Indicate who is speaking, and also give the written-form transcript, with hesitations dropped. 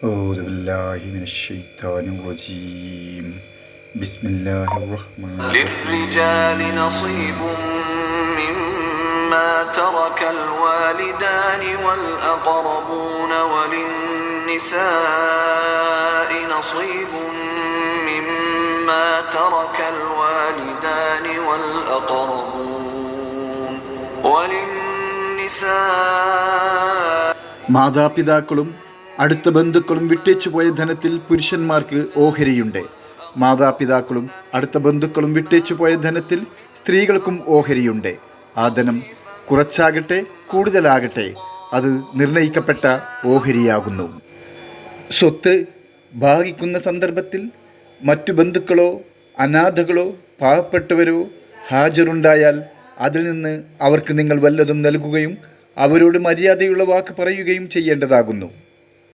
Speaker 1: أعوذ بالله من الشيطان الرجيم بسم الله الرحمن الرحيم
Speaker 2: للرجال نصيب مما ترك الوالدان والأقربون وللنساء نصيب مما ترك الوالدان والأقربون وللنساء
Speaker 1: മാതാപിതാക്കളും അടുത്ത ബന്ധുക്കളും വിട്ടേച്ചു പോയ ധനത്തിൽ പുരുഷന്മാർക്ക് ഓഹരിയുണ്ട്. മാതാപിതാക്കളും അടുത്ത ബന്ധുക്കളും വിട്ടേച്ചു പോയ ധനത്തിൽ സ്ത്രീകൾക്കും ഓഹരിയുണ്ട്. ആ ധനം കുറച്ചാകട്ടെ കൂടുതലാകട്ടെ അത് നിർണയിക്കപ്പെട്ട ഓഹരിയാകുന്നു. സ്വത്ത് ഭാഗിക്കുന്ന സന്ദർഭത്തിൽ മറ്റു ബന്ധുക്കളോ അനാഥകളോ പാവപ്പെട്ടവരോ ഹാജറുണ്ടായാൽ അതിൽ നിന്ന് അവർക്ക് നിങ്ങൾ വല്ലതും നൽകുകയും അവരോട് മര്യാദയുള്ള വാക്ക് പറയുകയും ചെയ്യേണ്ടതാകുന്നു.